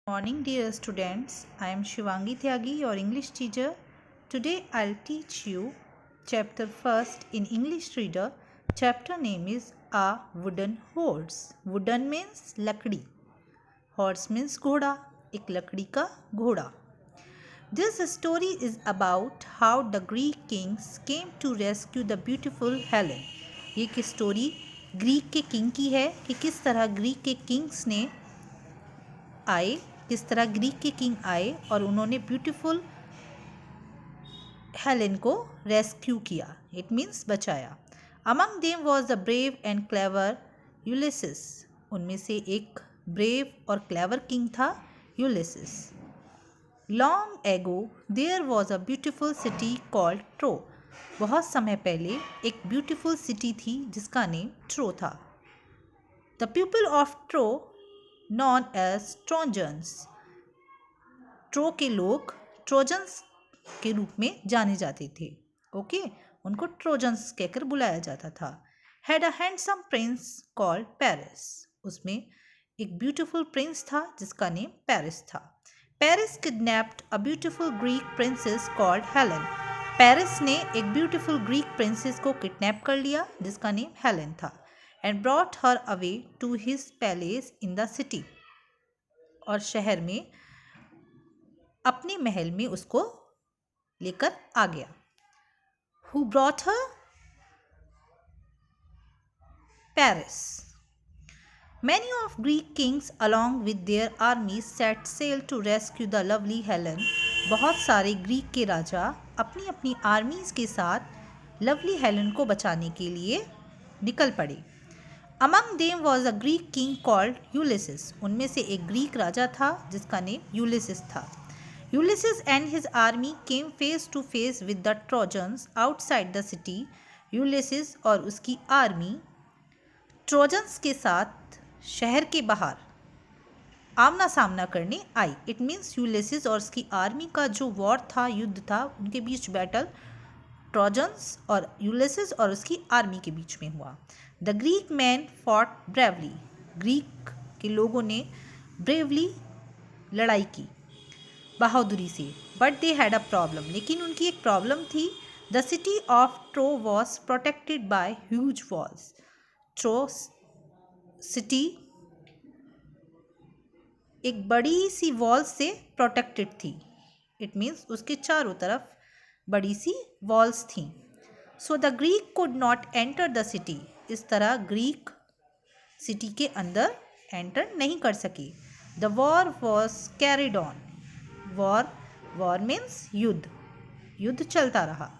Morning, dear students. I am Shivangi Tyagi, your English teacher. Today I'll teach you chapter first in English Reader. Chapter name is A Wooden Horse. Wooden means लकड़ी. Horse means घोड़ा. एक लकड़ी का घोड़ा. This story is about how the Greek kings came to rescue the beautiful Helen. ये एक story Greek के king की है कि किस तरह ग्रीक के किंग्स ने आए, किस तरह ग्रीक के किंग आए और उन्होंने ब्यूटीफुल हेलेन को रेस्क्यू किया. इट मीन्स बचाया. Among them was the brave and clever Ulysses. उनमें से एक ब्रेव और क्लेवर किंग था Ulysses. Long ago there was a beautiful city called Troy. बहुत समय पहले एक ब्यूटीफुल सिटी थी जिसका नेम ट्रो था. The people of Troy known as Trojans. Troy के लोग ट्रोजन्स के रूप में जाने जाते थे. ओके, उनको ट्रोजन्स कहकर बुलाया जाता था. Had a handsome prince called Paris. उसमें एक ब्यूटीफुल प्रिंस था जिसका नेम पेरिस था. Paris kidnapped a beautiful Greek princess called Helen. Paris ने एक ब्यूटीफुल ग्रीक प्रिंसेस को किडनैप कर लिया जिसका नेम हेलेन था. And brought her away to his palace in the city. और शहर में अपने महल में उसको लेकर आ गया. Who brought her? Paris. Many of Greek kings along with their armies set sail to rescue the lovely Helen. बहुत सारे ग्रीक के राजा अपनी अपनी आर्मीज के साथ लवली हेलन को बचाने के लिए निकल पड़े. Among them was a Greek king called Ulysses. उनमें से एक ग्रीक राजा था जिसका नेम यूलिसिस था. Ulysses and his army came face to face with the Trojans outside the city. Ulysses और उसकी आर्मी ट्रोजन्स के साथ शहर के बाहर आमना सामना करने आई. इट मीन्स यूलिसिस और उसकी आर्मी का जो वॉर था, युद्ध था, उनके बीच बैटल ट्रोजन्स और यूलिसिस और उसकी आर्मी के बीच में हुआ. The Greek man fought bravely. Greek के लोगों ने ब्रेवली लड़ाई की, बहादुरी से. But they had a problem. लेकिन उनकी एक प्रॉब्लम थी. The city of Troy was protected by huge walls. Troy city एक बड़ी सी वॉल से प्रोटेक्टेड थी. इट मीन्स उसके चारों तरफ बड़ी सी वॉल्स थीं. So the Greek could not enter the city. इस तरह ग्रीक सिटी के अंदर एंटर नहीं कर सके. The war was carried on. War means युद्ध. युद्ध चलता रहा.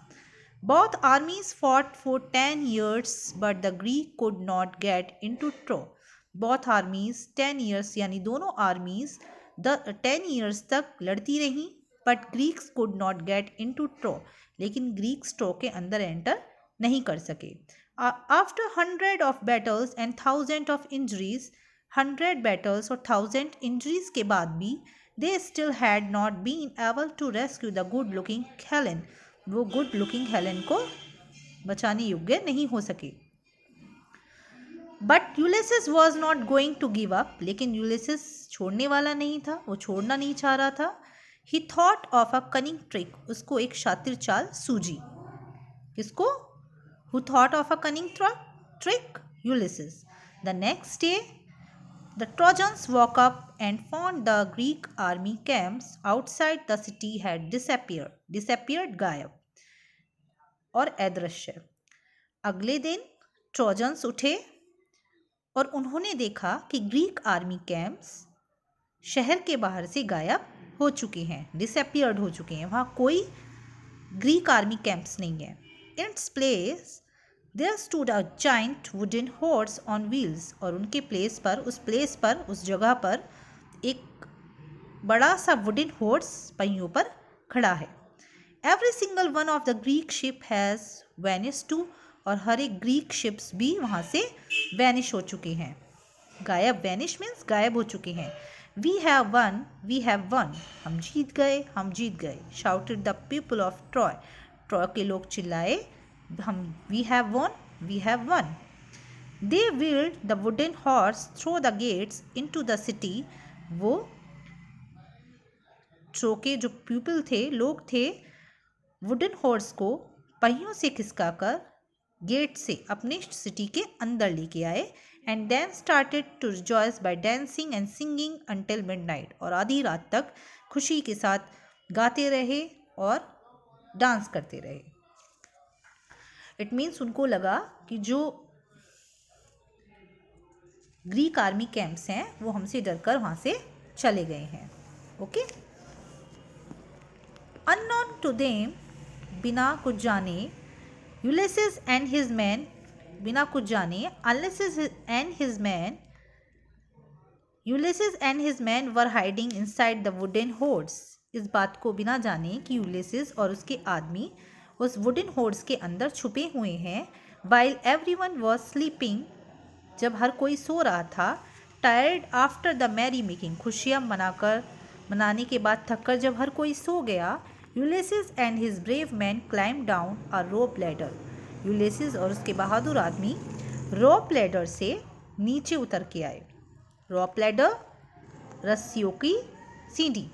Both armies fought for 10 years but the Greek could not get into Troy. Both armies 10 years यानी दोनों आर्मीज 10 years तक लड़ती रहीं. But Greeks could not get into Troy. लेकिन ग्रीक्स ट्रो के अंदर एंटर नहीं कर सके. After 100 of battles and 1000 of injuries, 100 battles और 1000 इंजरीज के बाद भी they still had not been able to rescue the good looking Helen. वो गुड लुकिंग हेलन को बचाने योग्य नहीं हो सके. But Ulysses was not going to give up. लेकिन यूलिसिस छोड़ने वाला नहीं था, वो छोड़ना नहीं चाह रहा था. ही thought of a cunning trick. उसको एक शातिर चाल सूझी. किसको? Who thought of a cunning trick? Ulysses. The next day the Trojans woke up and found the Greek army camps outside the city had disappeared गायब और अदृश्य. अगले दिन ट्रोजन्स उठे और उन्होंने देखा कि ग्रीक आर्मी कैंप्स शहर के बाहर से गायब हो चुके हैं, डिसअपियर्ड हो चुके हैं. वहाँ कोई ग्रीक आर्मी कैंप्स नहीं है. In its place There stood a giant wooden horse on wheels. और उनके प्लेस पर उस जगह पर एक बड़ा सा वुडन हॉर्स पहियों पर खड़ा है. Every single one of the Greek ship has vanished too. और हर एक ग्रीक शिप्स भी वहाँ से वैनिश हो चुके हैं. गायब, वैनिश मीन्स गायब हो चुके हैं. We have won. हम जीत गए. Shouted the people of Troy. Troy के लोग चिल्लाए, we have won. They wheeled the wooden horse through the gates into the city. वो ट्रो के जो पीपल थे, लोग थे, वुडन हॉर्स को पहियों से खिसकाकर गेट से अपने सिटी के अंदर लेके आए and then started to rejoice by dancing and singing until midnight. और आधी रात तक खुशी के साथ गाते रहे और डांस करते रहे। इट मीन्स उनको लगा कि जो ग्रीक आर्मी कैंप्स हैं वो हमसे डरकर वहाँ से चले गए हैं। ओके, अननोन टू देम, बिना कुछ जाने, यूलिसेस एंड हिज मैन, बिना कुछ जाने, Ulysses and his man were hiding inside the wooden horse. इस बात को बिना जाने कि यूलिसेस और उसके आदमी उस वुडन होर्ड्स के अंदर छुपे हुए हैं। वाइल एवरीवन वाज स्लीपिंग, जब हर कोई सो रहा था। Tired after the merry making, खुशियाँ मनाने के बाद थककर जब हर कोई सो गया। Ulysses and his brave man climb down a rope ladder, Ulysses और उसके बहादुर आदमी रोप लैडर से नीचे उतर के आए। रोप लैडर, रस्सियों की सीढ़ी।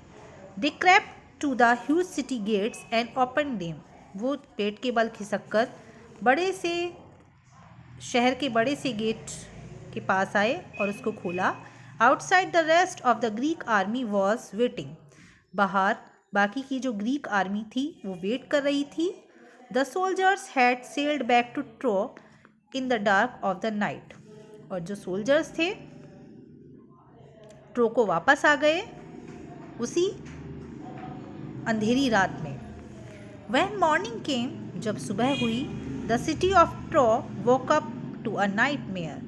They crept to the huge city gates and open them, वो पेट के बल खिसक कर शहर के बड़े से गेट के पास आए और उसको खोला। Outside the rest of the Greek army was waiting, बाहर बाकी की जो ग्रीक आर्मी थी वो वेट कर रही थी। The soldiers had sailed back to Troy in the dark of the night, और जो सोल्जर्स थे ट्रो को वापस आ गए उसी अंधेरी रात में। व्हेन मॉर्निंग केम, जब सुबह हुई, the city of Troy woke up to a nightmare,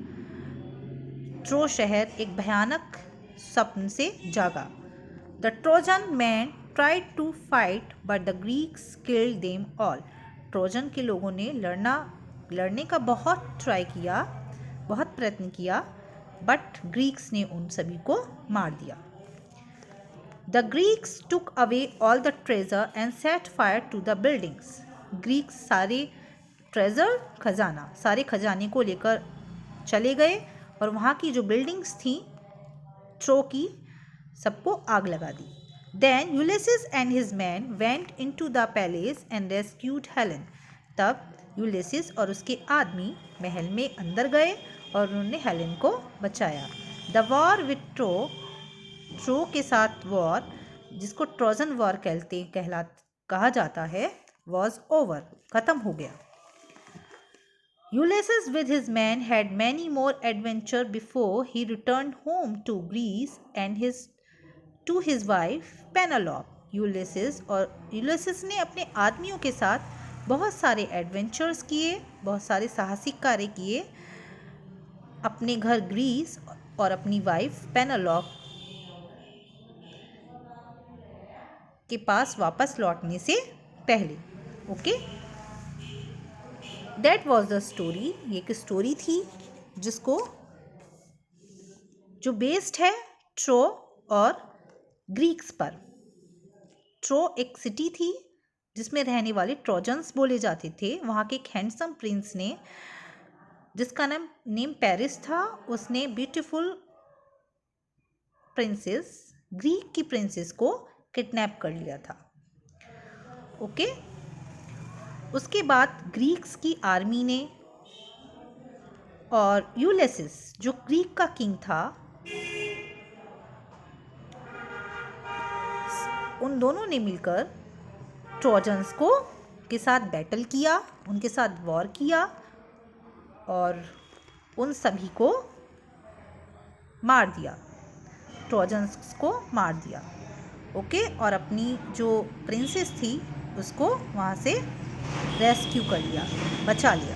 Troy शहर एक भयानक स्वप्न से जागा। The Trojan man tried to fight but the Greeks killed them all, Trojan के लोगों ने लड़ने का बहुत प्रयत्न किया, बट ग्रीक्स ने उन सभी को मार दिया। The Greeks took away all the treasure and set fire to the buildings, Greeks सारे खजाने को लेकर चले गए और वहाँ की जो बिल्डिंग्स थी ट्रो की, सबको आग लगा दी। Then Ulysses and his man went into the palace and rescued Helen, तब यूलिसेस और उसके आदमी महल में अंदर गए और उन्होंने हेलेन को बचाया। द वॉर विथ ट्रो के साथ वॉर, जिसको ट्रोजन वॉर कहा जाता है, वॉज ओवर, खत्म हो गया। Ulysses with his men had many more adventure before he returned home to Greece and to his wife Penelope. यूलिसेस ने अपने आदमियों के साथ बहुत सारे एडवेंचर्स किए, बहुत सारे साहसिक कार्य किए अपने घर ग्रीस और अपनी वाइफ पेनेलोप के पास वापस लौटने से पहले। Okay, that was the story. ये एक स्टोरी थी जो बेस्ड है ट्रो और ग्रीक्स पर। ट्रो एक सिटी थी जिसमें रहने वाले ट्रोजन्स बोले जाते थे। वहाँ के एक हैंडसम प्रिंस ने, जिसका नेम पेरिस था, उसने ब्यूटीफुल प्रिंसेस, ग्रीक की प्रिंसेस को किडनैप कर लिया था। ओके, उसके बाद ग्रीक्स की आर्मी ने और यूलिसेस जो ग्रीक का किंग था, उन दोनों ने मिलकर ट्रोजन्स के साथ बैटल किया, उनके साथ वॉर किया और उन सभी को मार दिया, ट्रोजन्स को मार दिया। ओके, और अपनी जो प्रिंसेस थी उसको वहाँ से रेस्क्यू कर लिया, बचा लिया।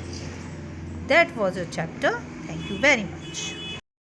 That was your chapter. Thank you very much.